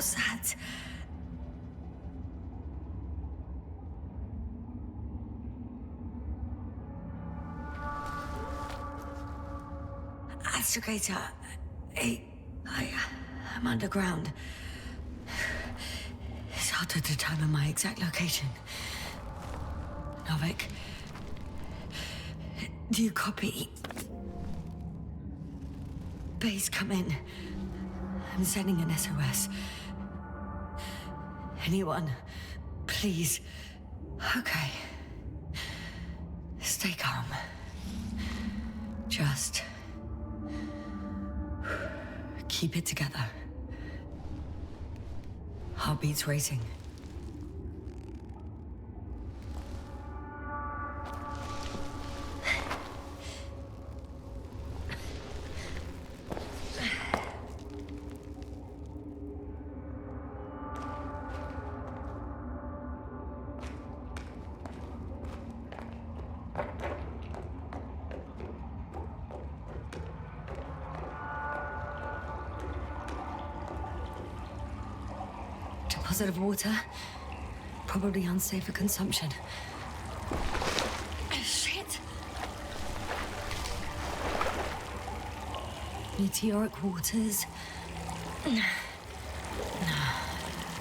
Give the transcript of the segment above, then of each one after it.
was that? Astrogator, I'm underground. It's hard to determine my exact location. Novik, do you copy? Base, come in. I'm sending an SOS. Anyone, please. Okay. Stay calm. Just keep it together. Heartbeats racing. Deposit of water, probably unsafe for consumption. Shit! Meteoric waters.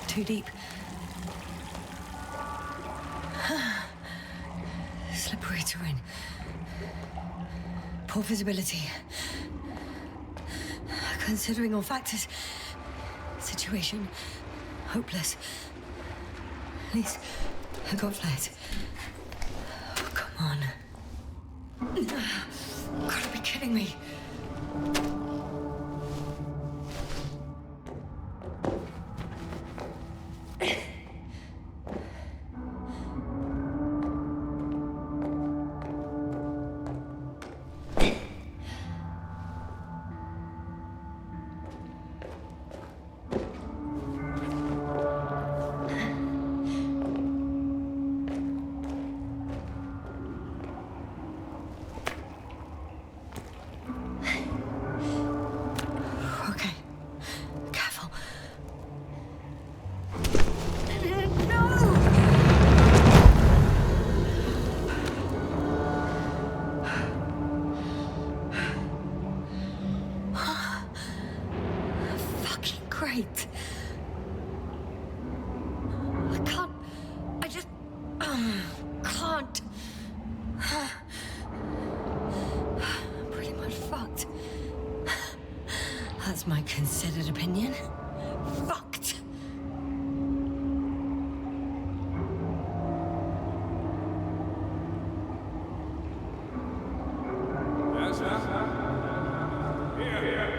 Too deep. Slippery terrain. Poor visibility. Considering all factors, situation hopeless. At least I got flight. Oh, come on. Gotta be kidding me. That's my considered opinion. Fucked. Yes, sir. Here.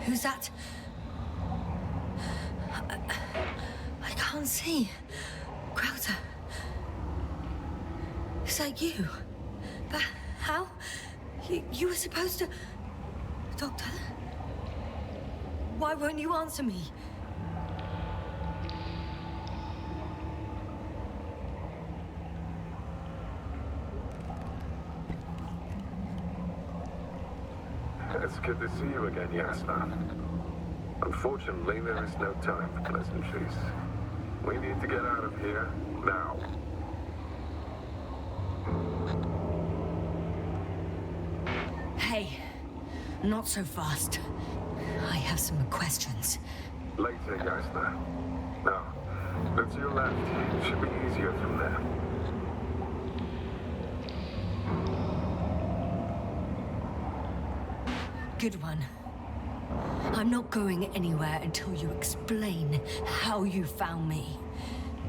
Who's that? I can't see. Crowther. Is that you? But how? You were supposed to... Doctor? Why won't you answer me? It's good to see you again, Yasna. Unfortunately, there is no time for pleasantries. We need to get out of here, now. Hey, not so fast. I have some questions. Later, Yasna. Now, look to your left. It should be easier from there. Good one. I'm not going anywhere until you explain how you found me.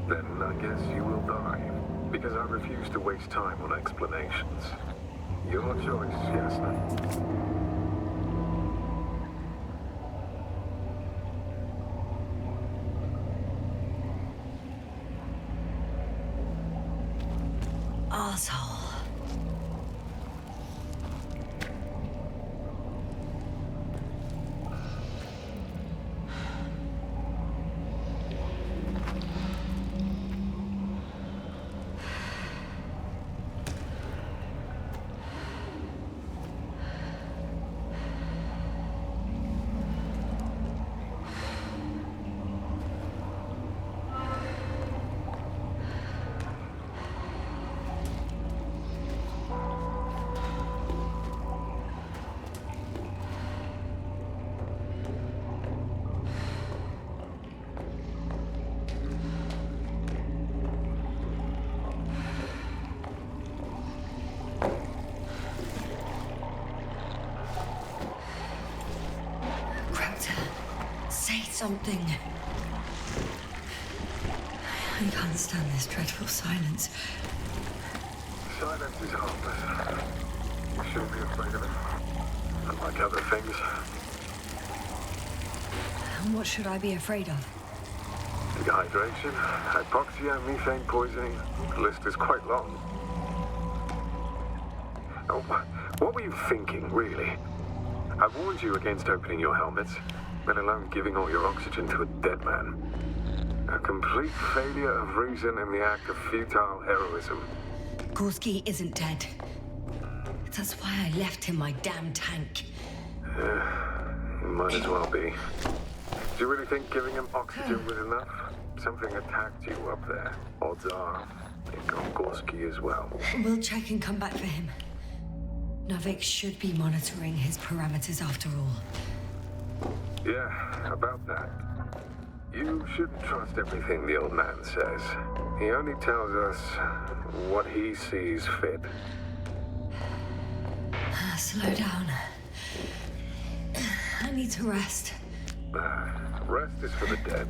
Then I guess you will die, because I refuse to waste time on explanations. Your choice, Yasna. Asshole. something. I can't stand this dreadful silence. Silence is harmless. You shouldn't be afraid of it. Unlike other things. And what should I be afraid of? Dehydration, hypoxia, methane poisoning. The list is quite long. Oh, what were you thinking, really? I warned you against opening your helmets, let alone giving all your oxygen to a dead man. A complete failure of reason in the act of futile heroism. Gorski isn't dead. That's why I left him my damn tank. He might as well be. Do you really think giving him oxygen was enough? Something attacked you up there. Odds are it got Gorski as well. We'll check and come back for him. Novik should be monitoring his parameters after all. Yeah, about that. You shouldn't trust everything the old man says. He only tells us what he sees fit. Slow down. I need to rest. Rest is for the dead.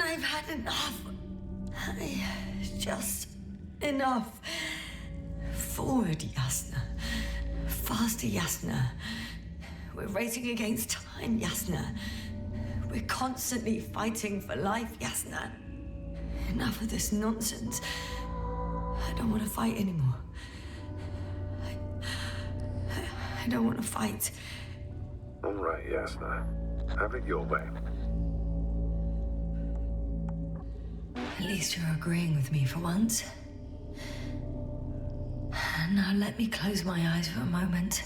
I've had enough. Just enough. Forward, Yasna. Faster, Yasna. We're racing against time, Yasna. We're constantly fighting for life, Yasna. Enough of this nonsense. I don't want to fight anymore. I don't want to fight. All right, Yasna. Have it your way. At least you're agreeing with me for once. Now let me close my eyes for a moment.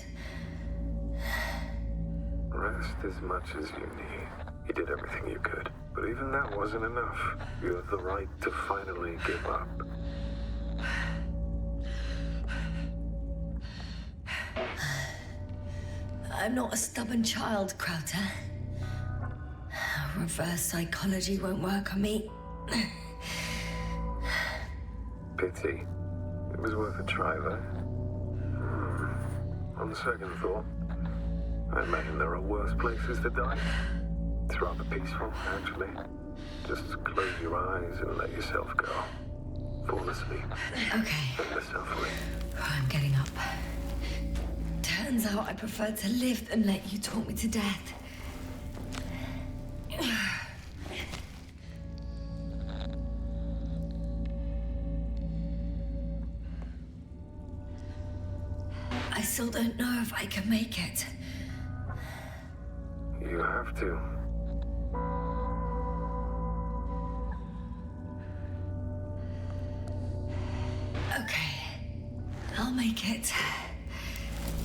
Rest as much as you need. You did everything you could. But even that wasn't enough. You have the right to finally give up. I'm not a stubborn child, Krauter. Reverse psychology won't work on me. Pity. It was worth a try, though. On second thought, I imagine there are worse places to die. It's rather peaceful, actually. Just close your eyes and let yourself go. Fall asleep. Okay. Let yourself away. I'm getting up. Turns out I prefer to live than let you talk me to death. I still don't know if I can make it. You have to. Okay. I'll make it.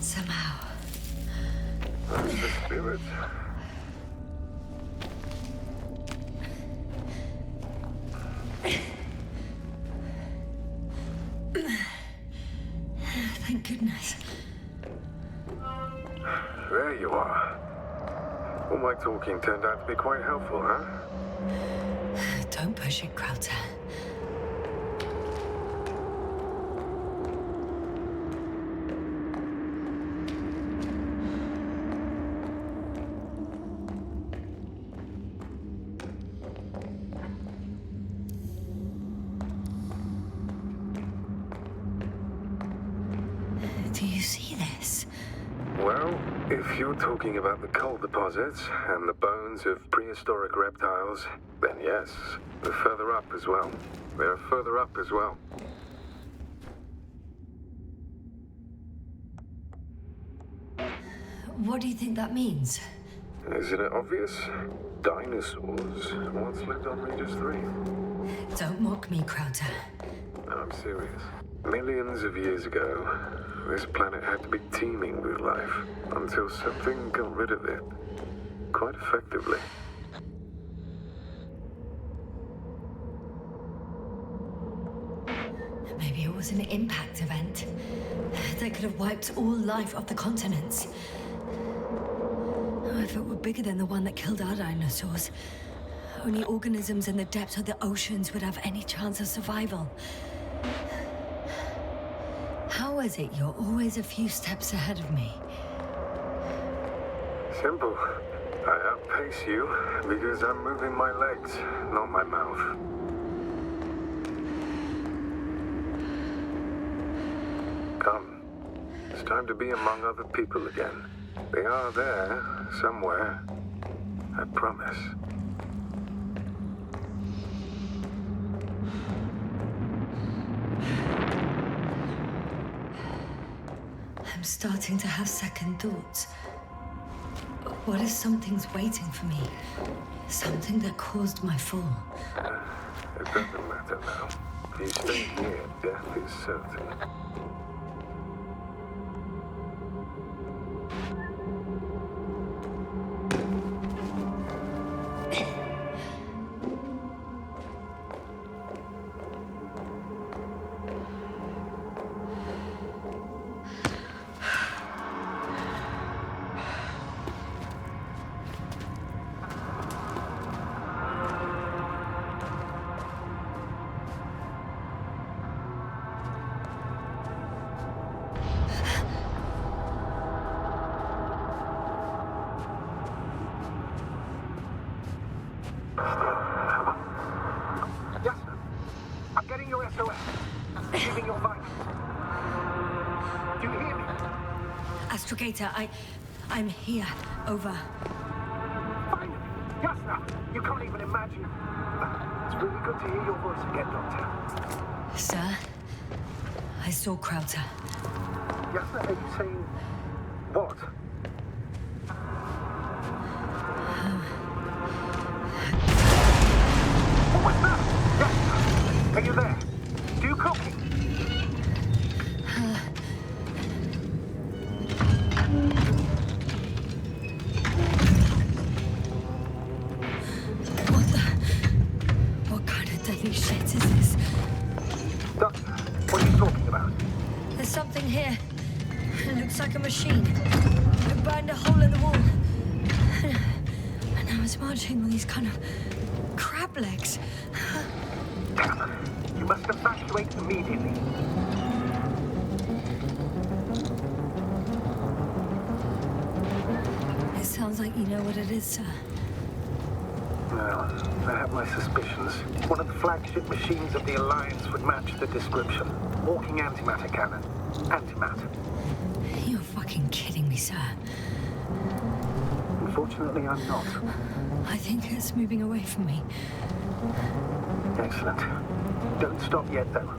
Somehow. That's the spirit. Thank goodness. There you are. All my talking turned out to be quite helpful, huh? Don't push it, Krauter. Do you see this? Well, if you're talking about the coal deposits and the bones of prehistoric reptiles, then yes, they're further up as well. They're further up as well. What do you think that means? Isn't it obvious? Dinosaurs once lived on Regis 3. Don't mock me, Krauter. I'm serious. Millions of years ago, this planet had to be teeming with life until something got rid of it. Quite effectively. Maybe it was an impact event that could have wiped all life off the continents. Oh, if it were bigger than the one that killed our dinosaurs, Only organisms in the depths of the oceans would have any chance of survival. How is it you're always a few steps ahead of me? Simple. I outpace you because I'm moving my legs, not my mouth. Come. It's time to be among other people again. They are there, somewhere. I promise. I'm starting to have second thoughts. What if something's waiting for me? Something that caused my fall? It doesn't matter now. If you stay here, death is certain. Astrogator, I'm here. Over. Finally! Yasna! You can't even imagine. It's really good to hear your voice again, Doctor. Sir, I saw Krauter. Yasna, are you saying what? What was that? Yasna, are you there? Do you copy? What kind of deadly shit is this? Doctor, what are you talking about? There's something here. It looks like a machine. It burned a hole in the wall. And now it's marching on these kind of crab legs. Damn. You must evacuate immediately. It sounds like you know what it is, sir. Well, I have my suspicions. One of the flagship machines of the Alliance would match the description. Walking antimatter cannon. Antimatter. You're fucking kidding me, sir. Unfortunately, I'm not. I think it's moving away from me. Excellent. Don't stop yet, though.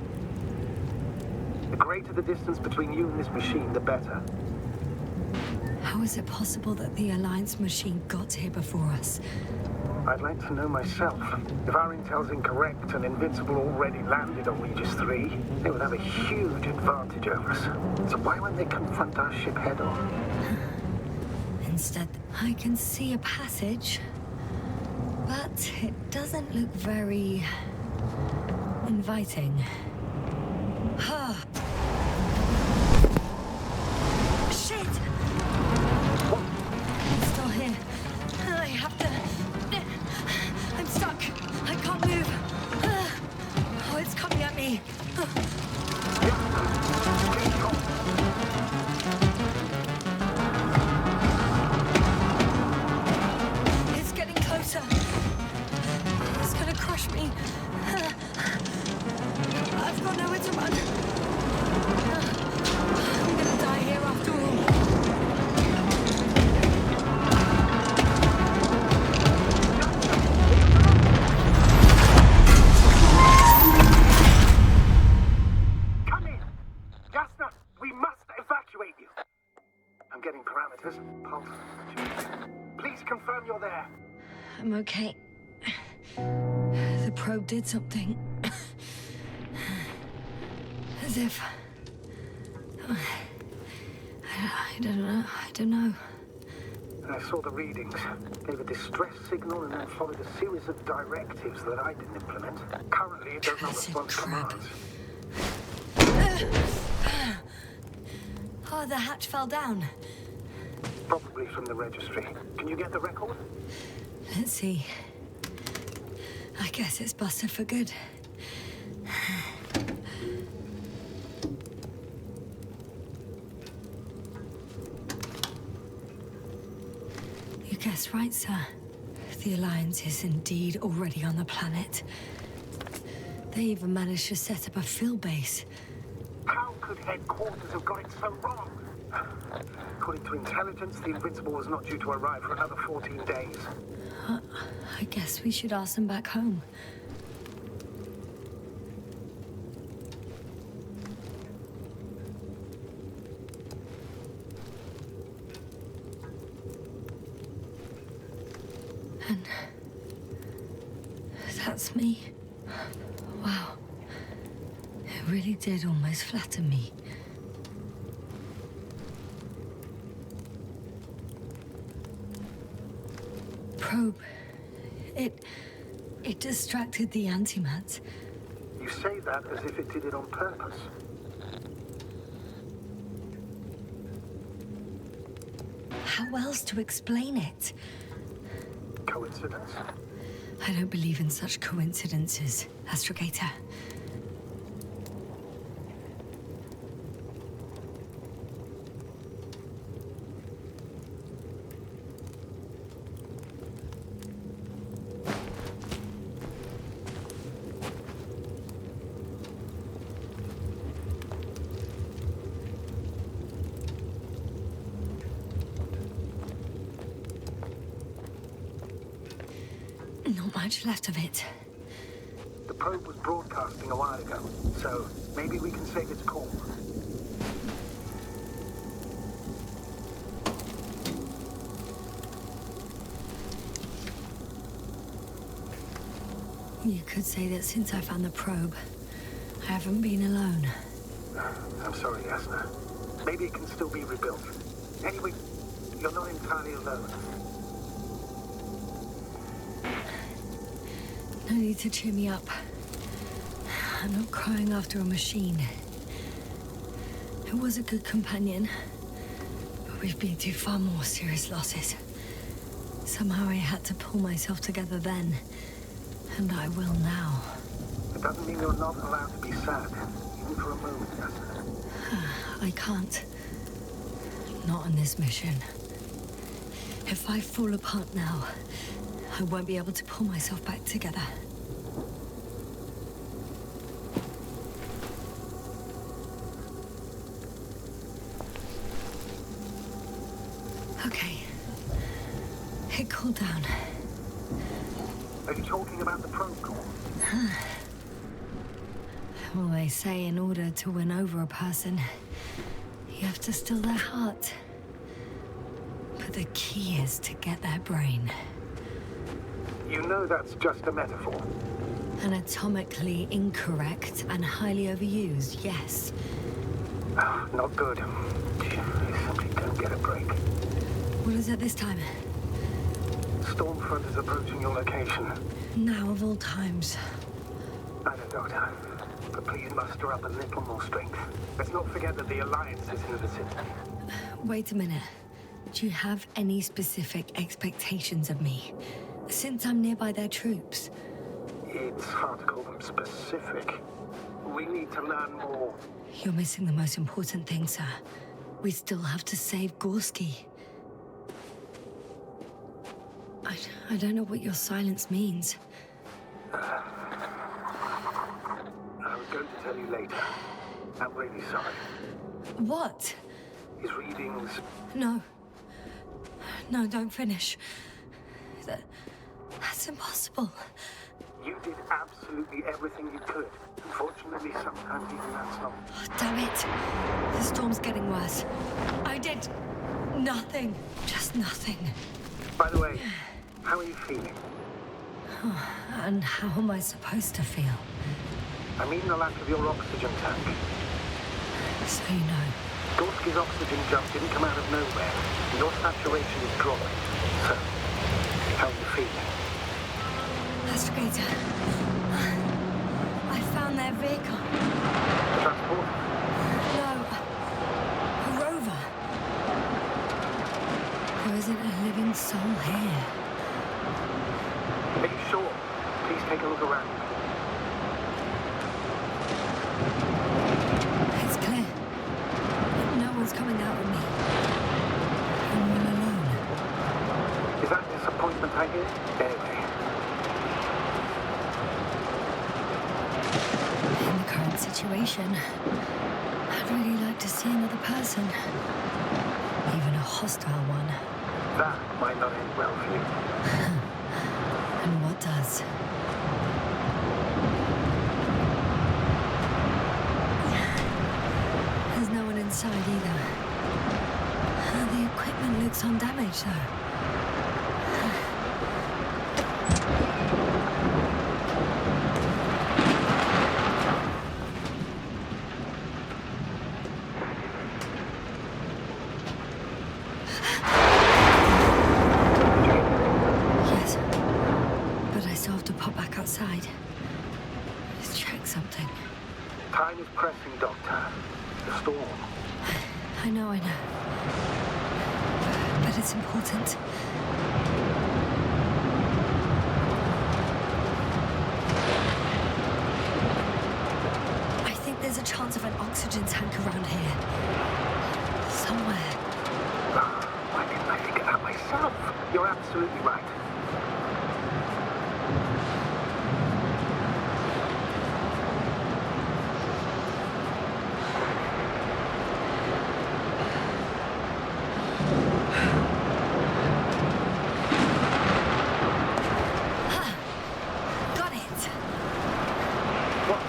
The greater the distance between you and this machine, the better. How is it possible that the Alliance machine got here before us? I'd like to know myself. If our intel's incorrect and Invincible already landed on Regis 3, they would have a huge advantage over us. So why won't they confront our ship head-on? Instead, I can see a passage, but it doesn't look very inviting. Shit! What? It's still here. I have to... I'm stuck. I can't move. Oh, it's coming at me. It's getting closer. It's gonna crush me. I've got nowhere to run. I'm gonna die here after all. Come in! Yasna, we must evacuate you. I'm getting parameters. Pulse. Please confirm you're there. I'm okay. The probe did something. As if... I don't know. I saw the readings, gave a distress signal, and then followed a series of directives that I didn't implement. Currently, it does not Cursed respond to crap. commands. Oh, the hatch fell down. Probably from the registry. Can you get the record? Let's see. I guess it's busted for good. You guessed right, sir. The Alliance is indeed already on the planet. They even managed to set up a field base. How could headquarters have got it so wrong? According to intelligence, the Invincible was not due to arrive for another 14 days. I guess we should ask them back home. And that's me. Wow. It really did almost flatter me. Probe. It distracted the antimats. You say that as if it did it on purpose. How else to explain it? Coincidence? I don't believe in such coincidences, Astrogator. Not much left of it. The probe was broadcasting a while ago, so maybe we can save its call. You could say that since I found the probe, I haven't been alone. I'm sorry, Yasna. Maybe it can still be rebuilt. Anyway, you're not entirely alone. No need to cheer me up. I'm not crying after a machine. It was a good companion, but we've been through far more serious losses. Somehow I had to pull myself together then, and I will now. It doesn't mean you're not allowed to be sad, even for a moment, Yasna. I can't. Not on this mission. If I fall apart now, I won't be able to pull myself back together. Okay. It cooled down. Are you talking about the probe call? Well, they say in order to win over a person, you have to still their heart. But the key is to get their brain. You know that's just a metaphor. Anatomically incorrect and highly overused, yes. Not good. You simply don't get a break. What is it this time? Stormfront is approaching your location. Now of all times. I know, Doctor. But please muster up a little more strength. Let's not forget that the Alliance is in the vicinity. Wait a minute. Do you have any specific expectations of me? Since I'm nearby their troops. It's hard to call them specific. We need to learn more. You're missing the most important thing, sir. We still have to save Gorski. I don't know what your silence means. I was going to tell you later. I'm really sorry. What? His readings... No. No, don't finish. That's impossible. You did absolutely everything you could. Unfortunately, sometimes even that's not... Oh, damn it. The storm's getting worse. I did nothing. Just nothing. By the way, how are you feeling? And how am I supposed to feel? I mean the lack of your oxygen tank. So you know. Gorski's oxygen jump didn't come out of nowhere. Your saturation is dropping. So, how are you feeling? Astrogator. I found their vehicle. Transport? No. A rover. There isn't a living soul here. Are you sure? Please take a look around. It's clear. No one's coming out of me. I'm all alone. Is that disappointment I hear? Anyway. In the current situation, I'd really like to see another person. Even a hostile one. That might not end well for you. And what does? There's no one inside either. The equipment looks undamaged, though. Yes, but I still have to pop back outside. Just check something. Time is pressing, Doctor. The storm. I know. But it's important. I think there's a chance of an oxygen tank around here. Somewhere. Why didn't I think of that myself? You're absolutely right. Got it. What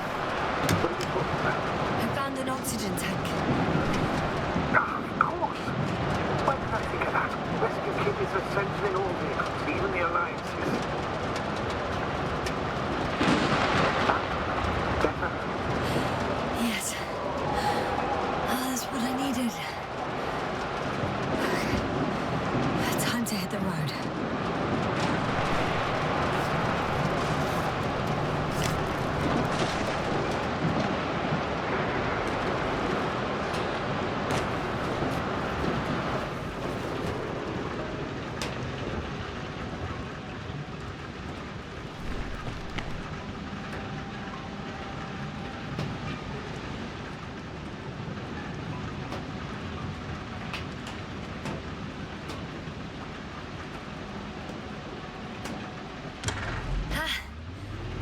are you talking about? I found an oxygen tank. Of course. Why did I think of that? Rescue kit is essential in all vehicles, even the Alliances. Better? Yes. That's what I needed. Time to hit the road.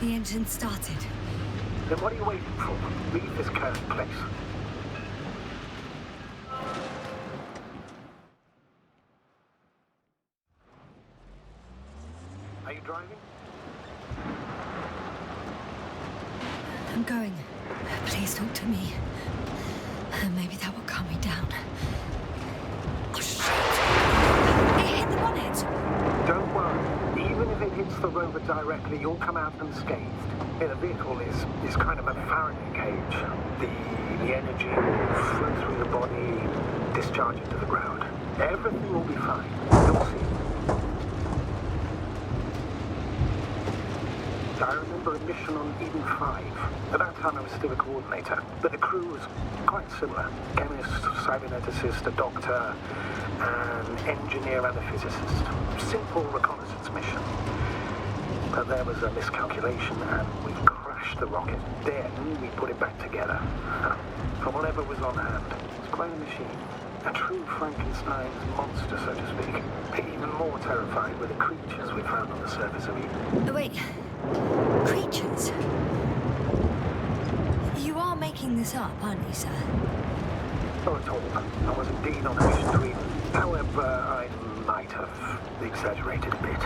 The engine started. Then what are you waiting for? Leave this cursed place. Are you driving? I'm going. Please talk to me. Maybe that will calm me down. Oh, shit! It hit the bonnet! Don't worry. Even if it hits the rover directly, you'll come out unscathed. The vehicle is kind of a Faraday cage. The energy will flow through the body, discharge into the ground. Everything will be fine. You'll see. I remember a mission on Eden 5. At that time I was still a coordinator, but the crew was quite similar. Chemist, cyberneticist, a doctor, an engineer and a physicist. Simple reconnaissance mission. But there was a miscalculation and we crashed the rocket. Then we put it back together. From whatever was on hand. It's quite a machine. A true Frankenstein's monster, so to speak. Even more terrified were the creatures we found on the surface of Eden. Oh, wait. Creatures? You are making this up, aren't you, sir? Not at all. I was indeed on a mission to Eden. However, I might have exaggerated a bit.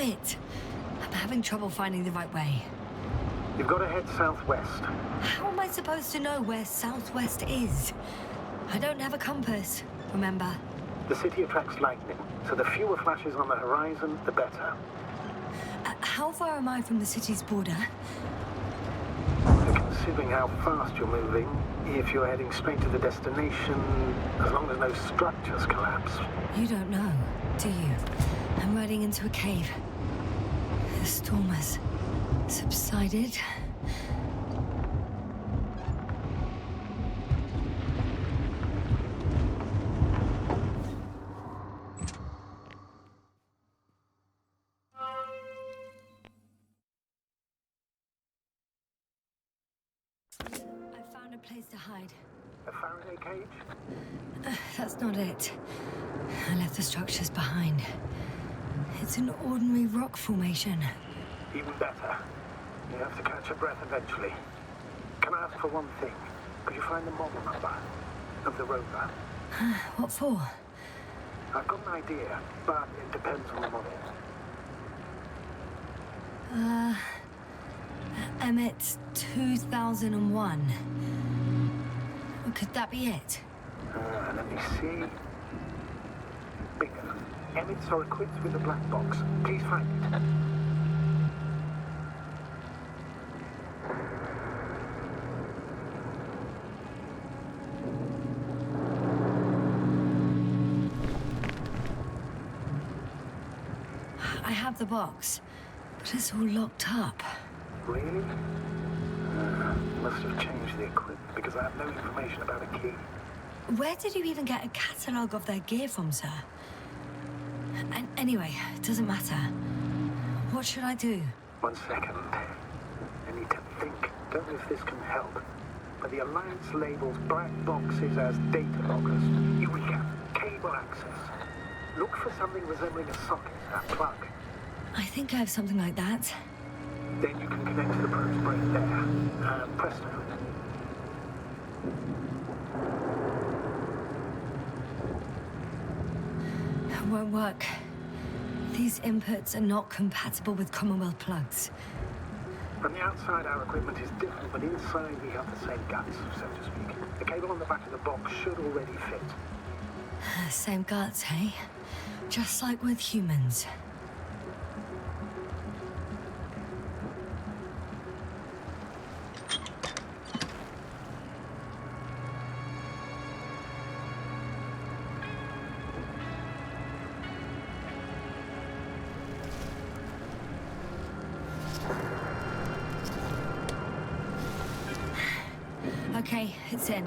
it! I'm having trouble finding the right way. You've got to head southwest. How am I supposed to know where southwest is? I don't have a compass, remember? The city attracts lightning, so the fewer flashes on the horizon, the better. How far am I from the city's border? Considering how fast you're moving, if you're heading straight to the destination, as long as no structures collapse. You don't know, do you? I'm riding into a cave. The storm has subsided. I found a place to hide. A Faraday cage? That's not it. I left the structures behind. It's an ordinary rock formation. Even better. You have to catch your breath eventually. Can I ask for one thing? Could you find the model number of the rover? What for? I've got an idea, but it depends on the model. Emmett 2001. Could that be it? Let me see. Bingo. Emmets are equipped with a black box. Please find it. I have the box, but it's all locked up. Really? Must have changed the equipment because I have no information about a key. Where did you even get a catalogue of their gear from, sir? And anyway, it doesn't matter. What should I do? 1 second. I need to think. Don't know if this can help. But the Alliance labels black boxes as data loggers. Eureka. Cable access. Look for something resembling a socket, a plug. I think I have something like that. Then you can connect to the probe's brain there. Presto. It won't work. These inputs are not compatible with Commonwealth plugs. From the outside, our equipment is different, but inside we have the same guts, so to speak. The cable on the back of the box should already fit. Same guts, hey? Just like with humans. Okay, it's in.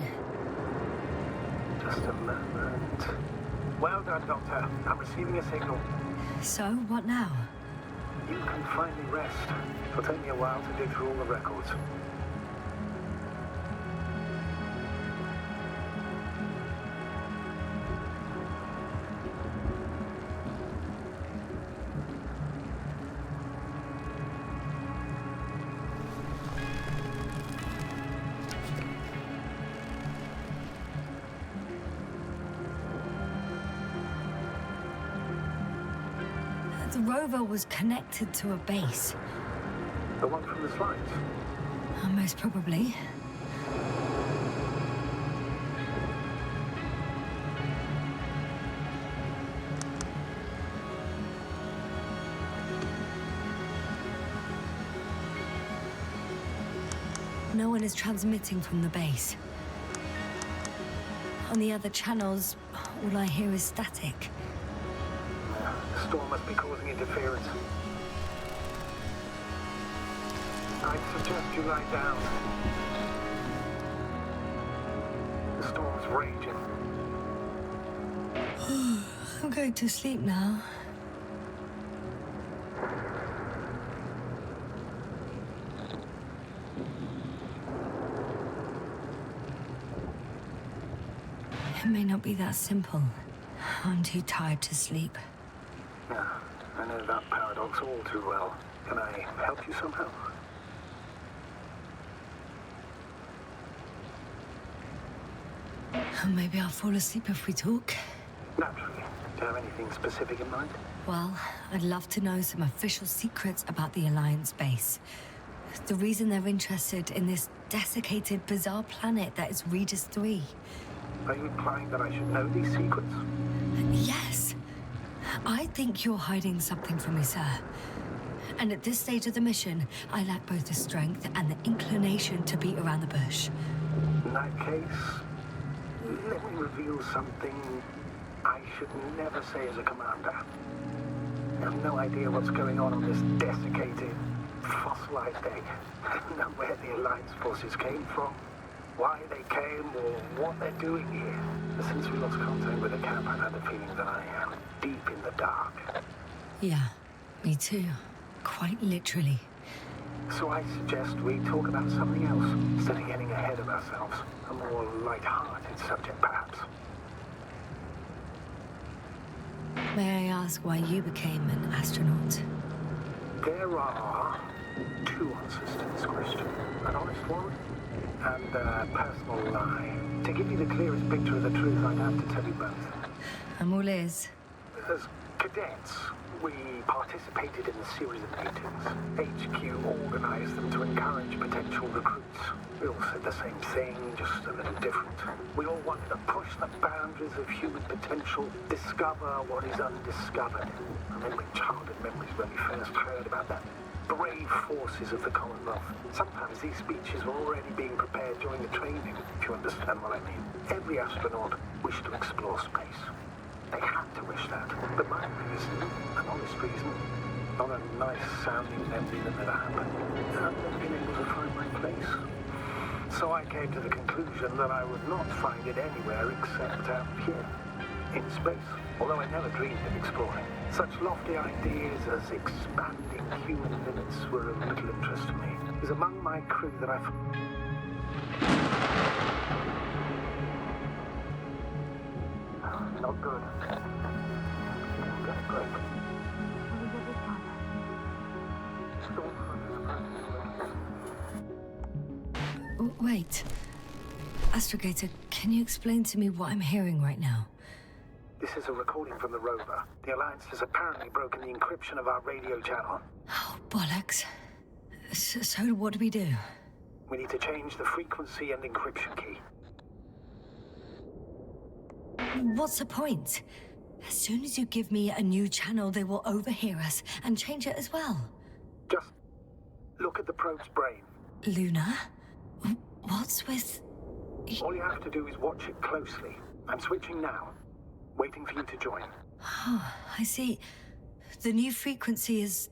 Just a moment. Well done, Doctor. I'm receiving a signal. So, what now? You can finally rest. It'll take me a while to dig through all the records. The rover was connected to a base. The one from the slides? Most probably. No one is transmitting from the base. On the other channels, all I hear is static. The storm must be causing interference. I'd suggest you lie down. The storm's raging. I'm going to sleep now. It may not be that simple. I'm too tired to sleep. Yeah, I know that paradox all too well. Can I help you somehow? Maybe I'll fall asleep if we talk. Naturally. Do you have anything specific in mind? Well, I'd love to know some official secrets about the Alliance base. The reason they're interested in this desiccated, bizarre planet that is Regis 3. Are you implying that I should know these secrets? Yes. I think you're hiding something from me, sir. And at this stage of the mission, I lack both the strength and the inclination to beat around the bush. In that case, let me reveal something I should never say as a commander. I have no idea what's going on this desiccated, fossilized egg. I don't know where the Alliance forces came from, why they came, or what they're doing here. But since we lost contact with the camp, I've had the feeling that I am deep in the dark. Yeah, me too. Quite literally. So I suggest we talk about something else, instead of getting ahead of ourselves. A more light-hearted subject, perhaps. May I ask why you became an astronaut? There are two answers to this question. An honest one, and a personal lie. To give you the clearest picture of the truth, I'd have to tell you both. I'm all ears. As cadets, we participated in a series of meetings. HQ organized them to encourage potential recruits. We all said the same thing, just a little different. We all wanted to push the boundaries of human potential, discover what is undiscovered. I remember in childhood memories when we first heard about the brave forces of the Commonwealth. Sometimes these speeches were already being prepared during the training, if you understand what I mean. Every astronaut wished to explore space. They had to wish that. But my reason, an honest reason, not a nice-sounding memory that never happened, I've never been able to find my place. So I came to the conclusion that I would not find it anywhere except out here, in space. Although I never dreamed of exploring. Such lofty ideas as expanding human limits were of little interest to me. It was among my crew that I... Not good. Didn't get a break. Wait. Astrogator, can you explain to me what I'm hearing right now? This is a recording from the rover. The Alliance has apparently broken the encryption of our radio channel. Oh, bollocks. So what do we do? We need to change the frequency and encryption key. What's the point? As soon as you give me a new channel, they will overhear us and change it as well. Just look at the probe's brain. Luna? What's with... All you have to do is watch it closely. I'm switching now. Waiting for you to join. Oh, I see. The new frequency is...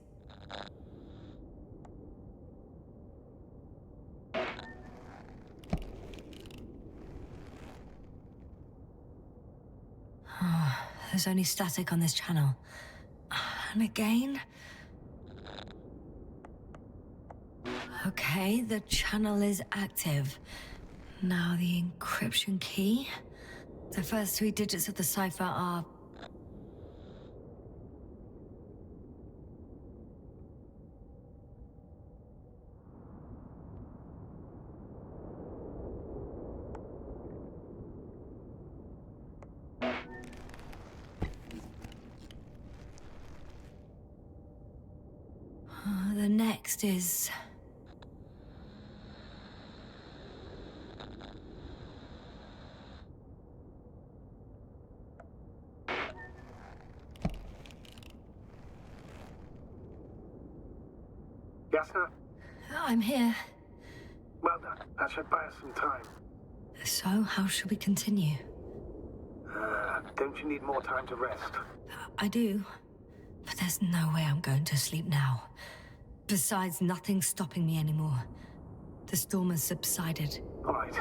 Oh, there's only static on this channel. And again... Okay, the channel is active. Now the encryption key. The first 3 digits of the cipher are... The next is... Yasna? I'm here. Well done. That should buy us some time. So, how should we continue? Don't you need more time to rest? I do. But there's no way I'm going to sleep now. Besides, nothing's stopping me anymore. The storm has subsided. All right.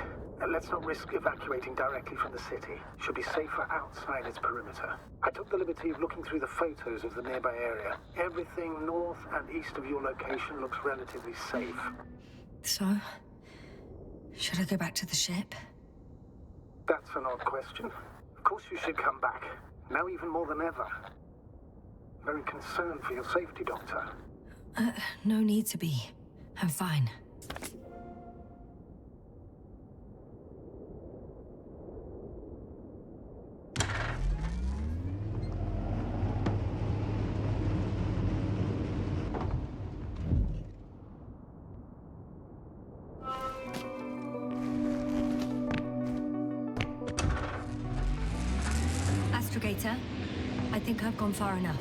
Let's not risk evacuating directly from the city. Should be safer outside its perimeter. I took the liberty of looking through the photos of the nearby area. Everything north and east of your location looks relatively safe. So? Should I go back to the ship? That's an odd question. Of course you should come back. Now even more than ever. Very concerned for your safety, Doctor. No need to be. I'm fine. Astrogator, I think I've gone far enough.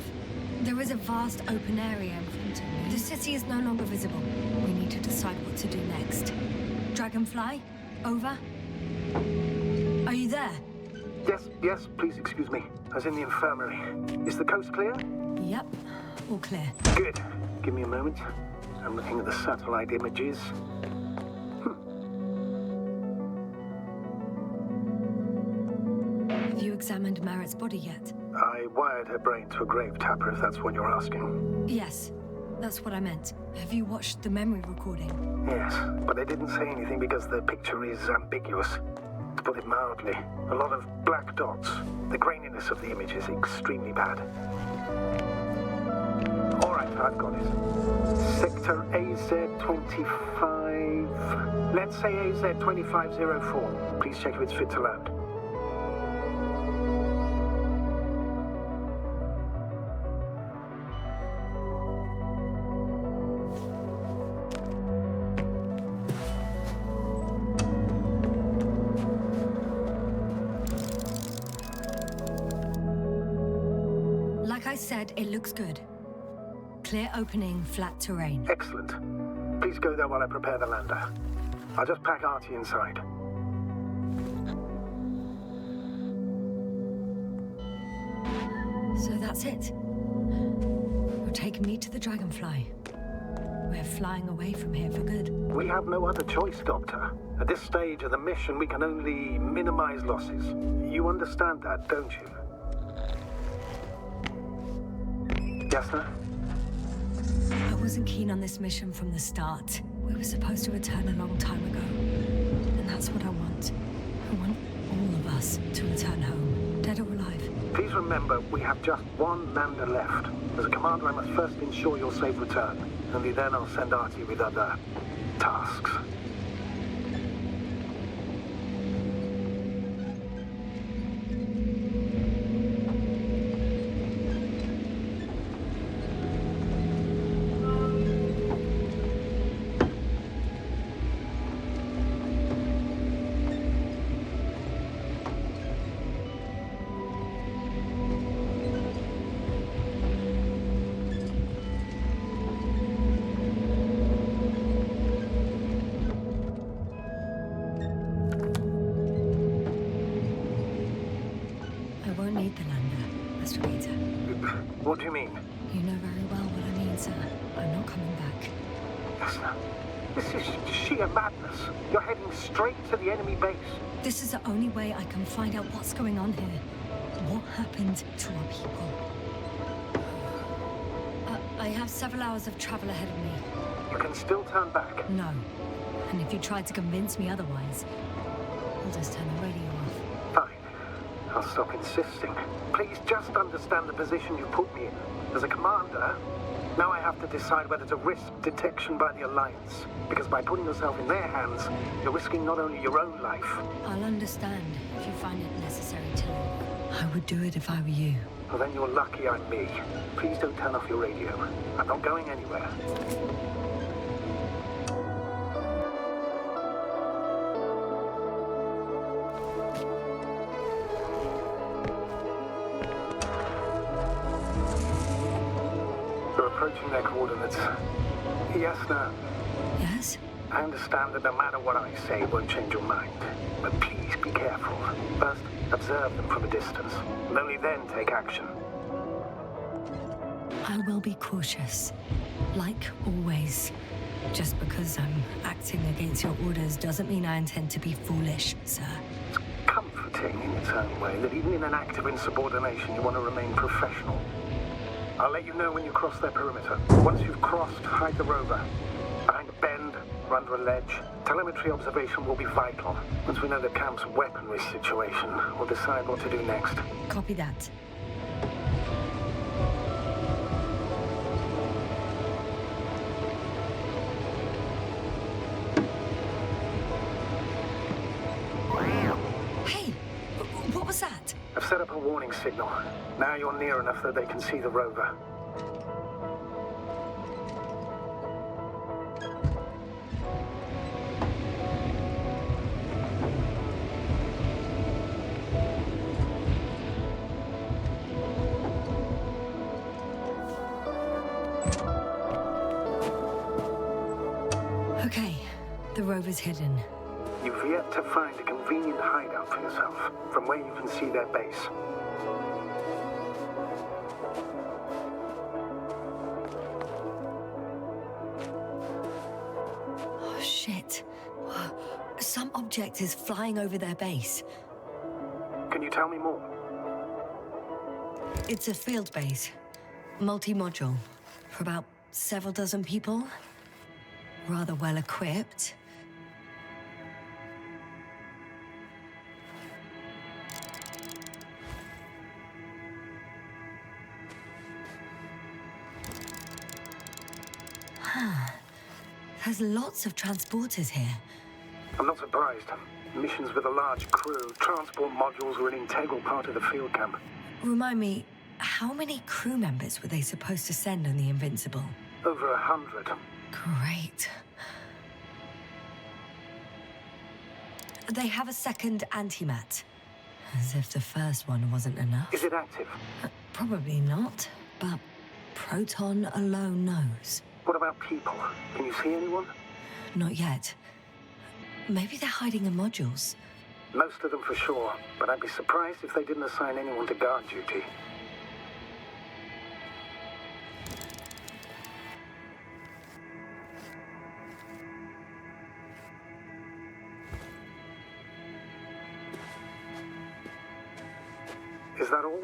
There is a vast open area in front of me. The city is no longer visible. We need to decide what to do next. Dragonfly, over. Are you there? Yes, please excuse me. I was in the infirmary. Is the coast clear? Yep, all clear. Good. Give me a moment. I'm looking at the satellite images. Have you examined Merritt's body yet? I wired her brain to a grave tapper, if that's what you're asking. Yes, that's what I meant. Have you watched the memory recording? Yes, but I didn't say anything because the picture is ambiguous. To put it mildly, a lot of black dots. The graininess of the image is extremely bad. All right, I've got it. Sector AZ-25... Let's say AZ-2504. Please check if it's fit to land. Like I said, it looks good. Clear opening, flat terrain. Excellent. Please go there while I prepare the lander. I'll just pack Artie inside. So that's it. You're taking me to the Dragonfly. We're flying away from here for good. We have no other choice, Doctor. At this stage of the mission, we can only minimize losses. You understand that, don't you? Yes, sir? I wasn't keen on this mission from the start. We were supposed to return a long time ago. And that's what I want. I want all of us to return home, dead or alive. Please remember, we have just one lander left. As a commander, I must first ensure your safe return. Only then I'll send Artie with other tasks. What do you mean? You know very well what I mean, sir. I'm not coming back. Yes, sir. This is sheer madness. You're heading straight to the enemy base. This is the only way I can find out what's going on here. What happened to our people? I have several hours of travel ahead of me. You can still turn back. No. And if you try to convince me otherwise, I'll just turn the radio off. Fine. I'll stop insisting. Please just understand the position you put me in. As a commander, now I have to decide whether to risk detection by the Alliance. Because by putting yourself in their hands, you're risking not only your own life. I'll understand if you find it necessary to. I would do it if I were you. Well, then you're lucky I'm me. Please don't turn off your radio. I'm not going anywhere. They're approaching their coordinates. Yes, no. Yes? I understand that no matter what I say, it won't change your mind. But please be careful. First, observe them from a distance, and only then take action. I will be cautious. Like always. Just because I'm acting against your orders doesn't mean I intend to be foolish, sir. It's comforting in its own way that even in an act of insubordination, you want to remain professional. I'll let you know when you cross their perimeter. Once you've crossed, hide the rover. Behind a bend, or under a ledge. Telemetry observation will be vital. Once we know the camp's weaponry situation, we'll decide what to do next. Copy that. Hey! What was that? I've set up a warning signal. Now you're near enough that they can see the rover. rover's hidden. You've yet to find a convenient hideout for yourself, from where you can see their base. Oh, shit. Some object is flying over their base. Can you tell me more? It's a field base. Multi-module. For about several dozen people. Rather well equipped. There's lots of transporters here. I'm not surprised. Missions with a large crew, transport modules were an integral part of the field camp. Remind me, how many crew members were they supposed to send on the Invincible? Over 100. Great. They have a second antimat. As if the first one wasn't enough. Is it active? Probably not, but Proton alone knows. What about people? Can you see anyone? Not yet. Maybe they're hiding in modules. Most of them for sure, but I'd be surprised if they didn't assign anyone to guard duty. Is that all?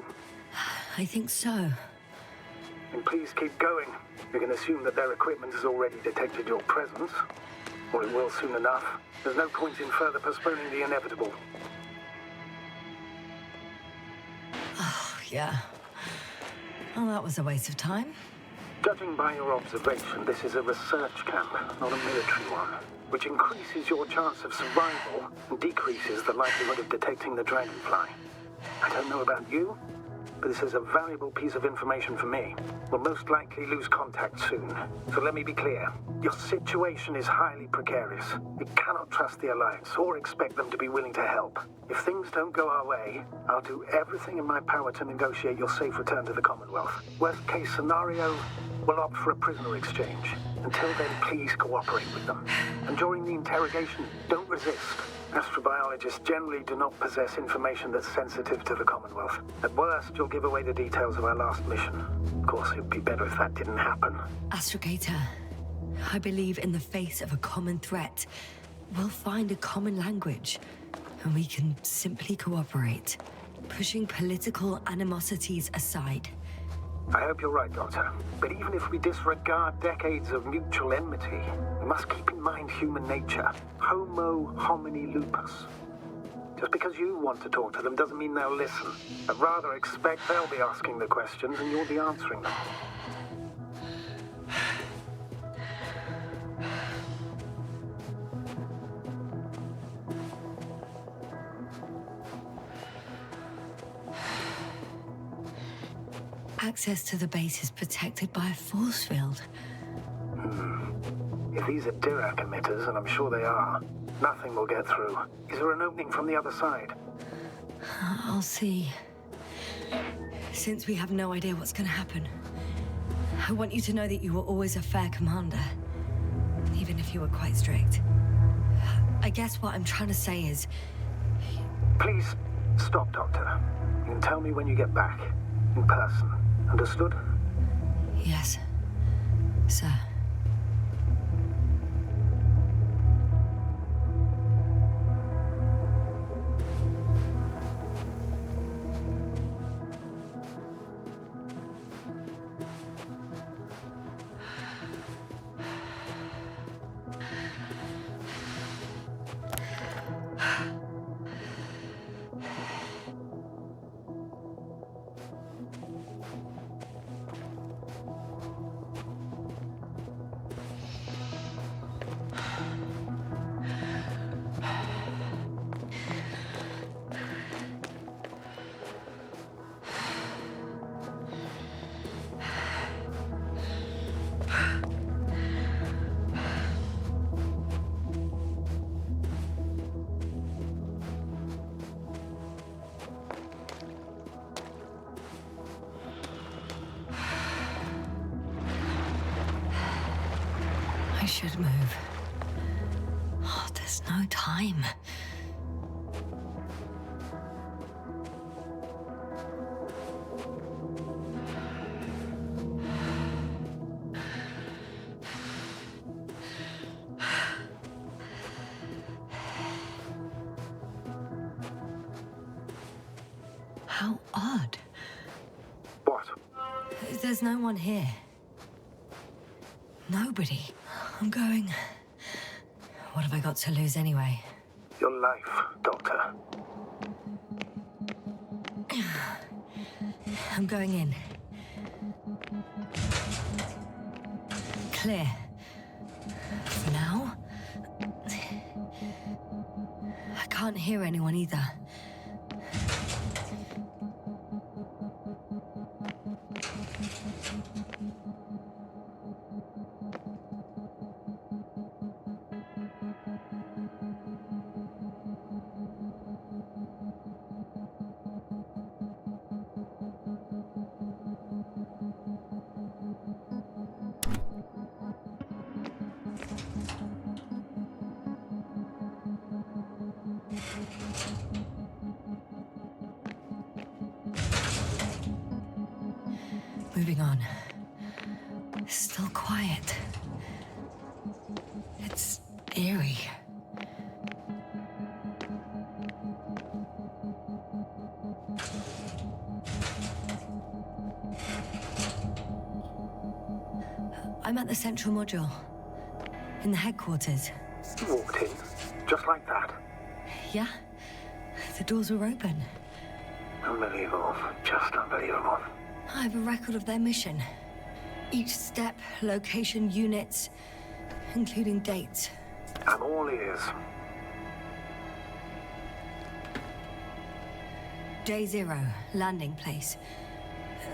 I think so. And please keep going. You can assume that their equipment has already detected your presence. Or it will soon enough. There's no point in further postponing the inevitable. Oh, yeah. Well, that was a waste of time. Judging by your observation, this is a research camp, not a military one, which increases your chance of survival and decreases the likelihood of detecting the dragonfly. I don't know about you, but this is a valuable piece of information for me. We'll most likely lose contact soon. So let me be clear. Your situation is highly precarious. We cannot trust the Alliance or expect them to be willing to help. If things don't go our way, I'll do everything in my power to negotiate your safe return to the Commonwealth. Worst case scenario, we'll opt for a prisoner exchange. Until then, please cooperate with them. And during the interrogation, don't resist. Astrobiologists generally do not possess information that's sensitive to the Commonwealth. At worst, you'll give away the details of our last mission. Of course, it'd be better if that didn't happen. Astrogator, I believe in the face of a common threat, we'll find a common language, and we can simply cooperate, pushing political animosities aside. I hope you're right, Doctor. But even if we disregard decades of mutual enmity, we must keep in mind human nature. Homo homini lupus. Just because you want to talk to them doesn't mean they'll listen. I'd rather expect they'll be asking the questions and you'll be answering them. Access to the base is protected by a force field. If these are Dirac emitters, and I'm sure they are, nothing will get through. Is there an opening from the other side? I'll see. Since we have no idea what's gonna happen, I want you to know that you were always a fair commander, even if you were quite strict. I guess what I'm trying to say is... Please, stop, Doctor. You can tell me when you get back. In person. Understood? Yes, sir. I should move. Oh, no time. How odd. What? There's no one here. Nobody. I'm going. What have I got to lose anyway? Your life, Doctor. I'm going in. Clear. For now. I can't hear anyone either. Moving on. Still quiet. It's eerie. I'm at the central module. In the headquarters. You walked in, just like that. Yeah? The doors were open. Unbelievable. Just unbelievable. I have a record of their mission. Each step, location, units, including dates. I'm all ears. Day 0, landing place.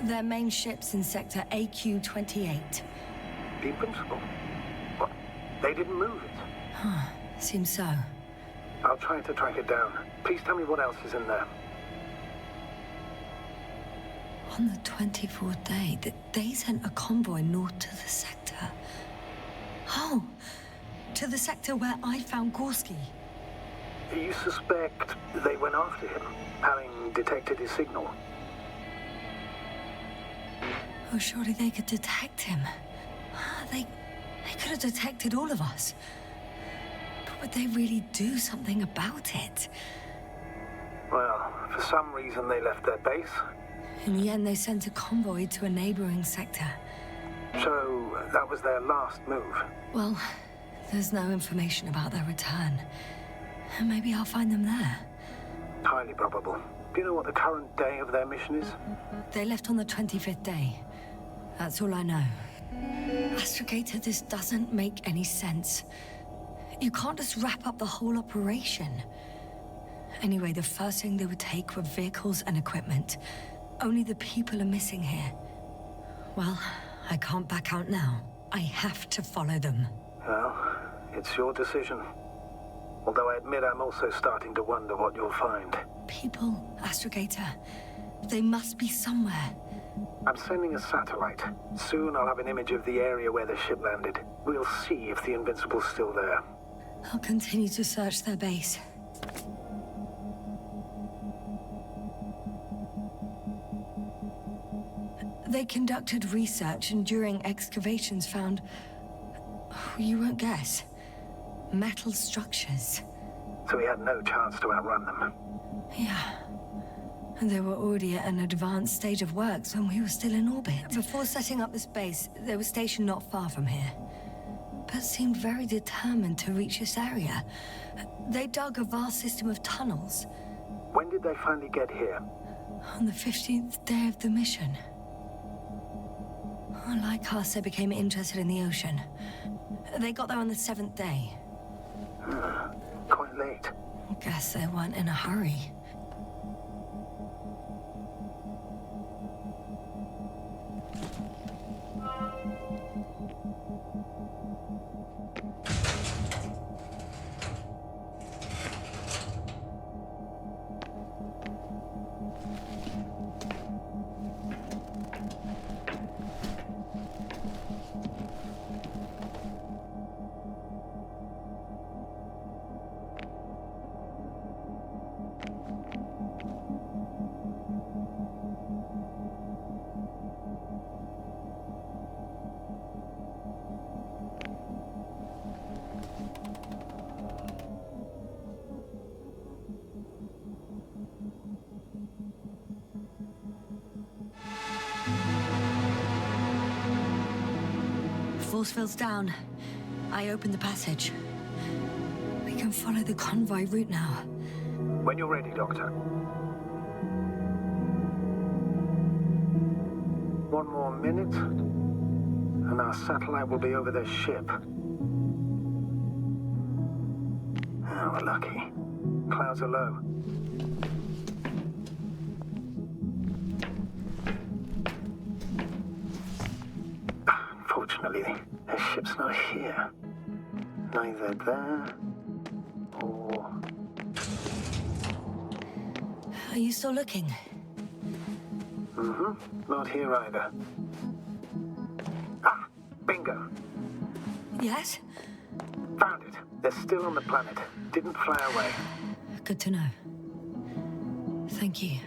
Their main ship's in sector AQ-28. The Invincible? What? They didn't move it? Seems so. I'll try to track it down. Please tell me what else is in there. On the 24th day, they sent a convoy north to the sector. Oh, to the sector where I found Gorski. You suspect they went after him, having detected his signal? Oh, surely they could detect him. They could have detected all of us. But would they really do something about it? Well, for some reason they left their base. In the end, they sent a convoy to a neighboring sector. So that was their last move. Well, there's no information about their return. Maybe I'll find them there. Highly probable. Do you know what the current day of their mission is? They left on the 25th day. That's all I know. Astrogator, this doesn't make any sense. You can't just wrap up the whole operation. Anyway, the first thing they would take were vehicles and equipment. Only the people are missing here. Well, I can't back out now. I have to follow them. Well, it's your decision. Although I admit I'm also starting to wonder what you'll find. People, Astrogator. They must be somewhere. I'm sending a satellite. Soon I'll have an image of the area where the ship landed. We'll see if the Invincible's still there. I'll continue to search their base. They conducted research and during excavations found... you won't guess. Metal structures. So we had no chance to outrun them. Yeah. And they were already at an advanced stage of works when we were still in orbit. Before setting up this base, they were stationed not far from here. But seemed very determined to reach this area. They dug a vast system of tunnels. When did they finally get here? On the 15th day of the mission. Like us, they became interested in the ocean. They got there on the 7th day. Quite late. Guess they weren't in a hurry. force field's down. I opened the passage. We can follow the convoy route now. When you're ready, Doctor. One more minute, and our satellite will be over their ship. Oh, we're lucky. Clouds are low. Unfortunately, their ship's not here. Neither there or... Are you still looking? Not here either. Ah, bingo. Yes? Found it. They're still on the planet. Didn't fly away. Good to know. Thank you.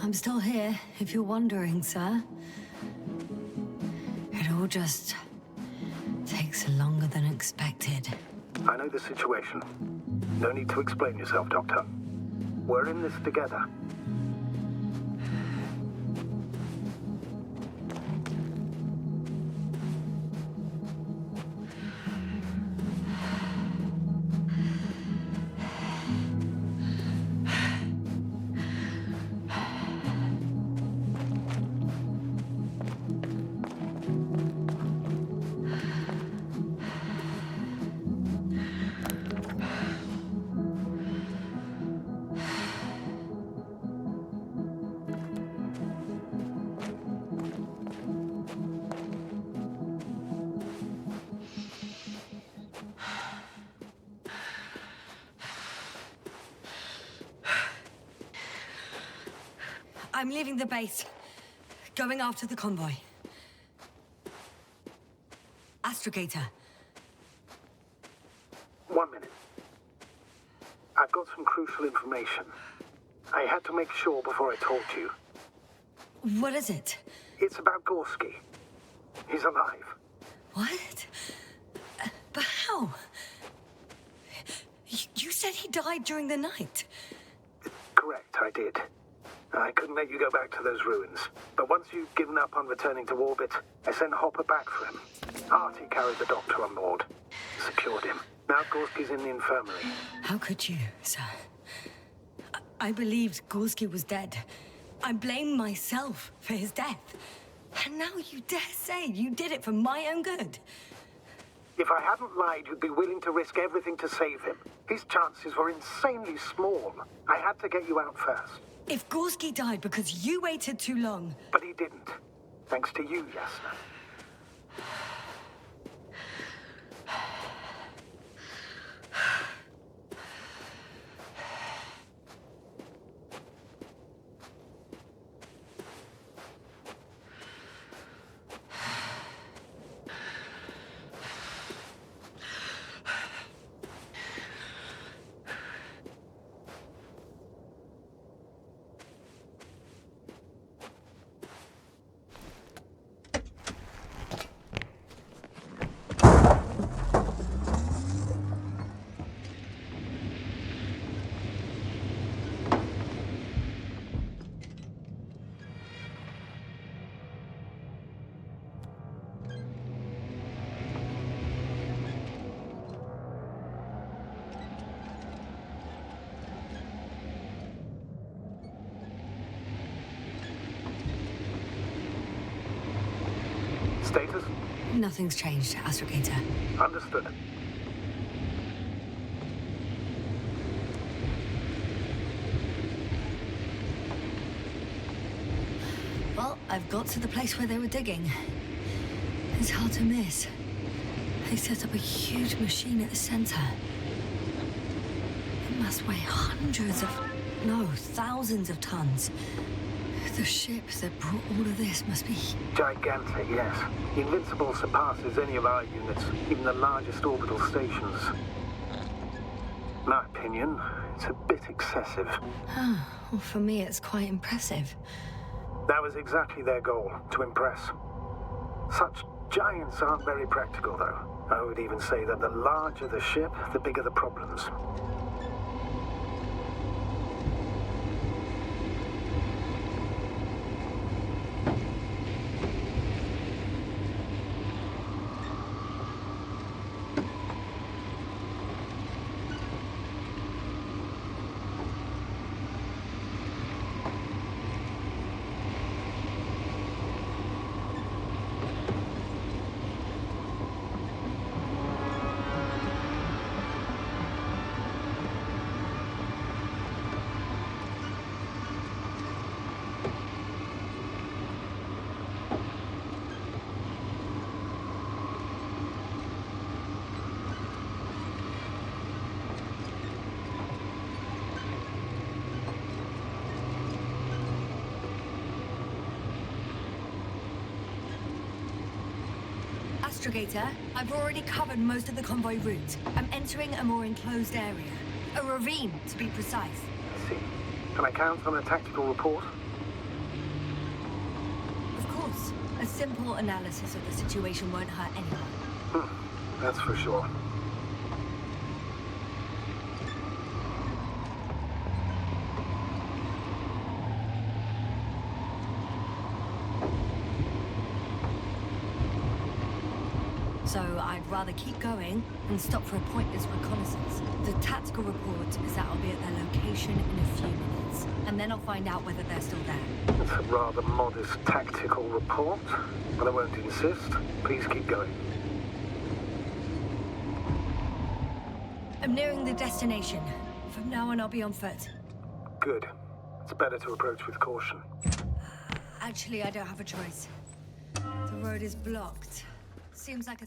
I'm still here, if you're wondering, sir. It all just takes longer than expected. I know the situation. No need to explain yourself, Doctor. We're in this together. I'm leaving the base. Going after the convoy. Astrogator. 1 minute. I've got some crucial information. I had to make sure before I told you. What is it? It's about Gorski. He's alive. What? But how? You said he died during the night. Correct, I did. I couldn't let you go back to those ruins. But once you'd given up on returning to orbit, I sent Hopper back for him. Artie carried the doctor on board. Secured him. Now Gorski's in the infirmary. How could you, sir? I believed Gorski was dead. I blame myself for his death. And now you dare say you did it for my own good. If I hadn't lied, you'd be willing to risk everything to save him. His chances were insanely small. I had to get you out first. If Gorski died because you waited too long... But he didn't. Thanks to you, Yasna. Status? Nothing's changed, Astrogator. Understood. Well, I've got to the place where they were digging. It's hard to miss. They set up a huge machine at the center. It must weigh thousands of tons. The ship that brought all of this must be... Gigantic, yes. The Invincible surpasses any of our units, even the largest orbital stations. In my opinion, it's a bit excessive. Well, for me, it's quite impressive. That was exactly their goal, to impress. Such giants aren't very practical, though. I would even say that the larger the ship, the bigger the problems. Astrogator, I've already covered most of the convoy route. I'm entering a more enclosed area. A ravine, to be precise. I see. Can I count on a tactical report? Of course. A simple analysis of the situation won't hurt anyone. That's for sure. So I'd rather keep going and stop for a pointless reconnaissance. The tactical report is that I'll be at their location in a few minutes, and then I'll find out whether they're still there. It's a rather modest tactical report, but I won't insist. Please keep going. I'm nearing the destination. From now on, I'll be on foot. Good. It's better to approach with caution. Actually, I don't have a choice. The road is blocked. Seems like a